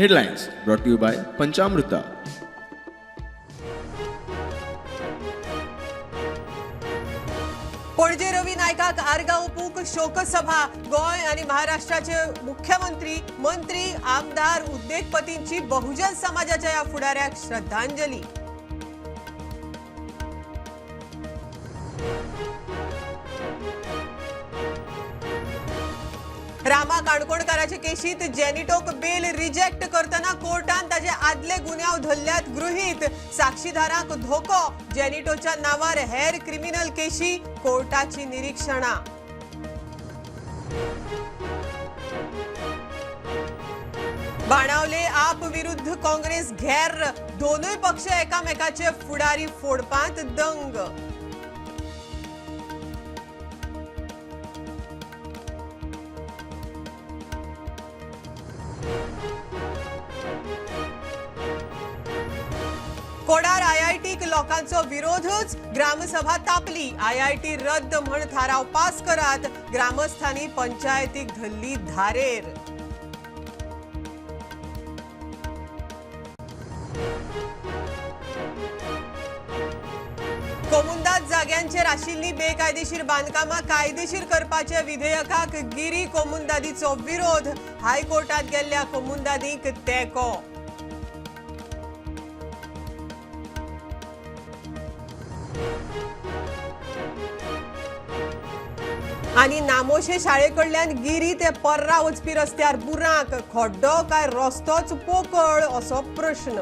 Headlines brought to you by Panchamrita. पणजे रवी नायकाक आर्गा ओपूंक शोकसभा. गोय आणि महाराष्ट्राचे मुख्यमंत्री, मंत्री, आमदार, उद्योगपतींची बहुजन समाजाच्या या फुडाऱ्याक श्रद्धांजली. रामा काणकोणकाराचे केशीत जेनिटोक बेल रिजेक्ट करतना कोर्टान ताजे आदले गुन्यांव धरल्यात गृहीत. साक्षीदारांक धोको. जेनिटोच्या नावार हेर क्रिमिनल केशी. कोर्टाची निरीक्षणा. बाणावले आप विरुद्ध काँग्रेस घेर. दोनूय पक्ष एकामेकाचे फुडारी फोडपांत दंग. कोडार आयआयटीक लोकांचो विरोधच. ग्रामसभा तापली. आयआयटी रद्द म्हण थाराव पास करात. ग्रामस्थांनी पंचायतीक धरली धारेर. कोमुंदाद जाग्यांचेर आशिल्ली बेकायदेशीर बांदकामां कायदेशीर करपाचे विधेयकाक गिरी कोमुंदादीचो विरोध. हायकोर्टात गेल्ल्या कोमुंदादीक तेंको. आणि नामोशे शाळेकडल्यान गिरी ते पर्रा वचपी रस्त्यार बुराक. खड्डो काय रस्तोच पोकळ असो प्रश्न.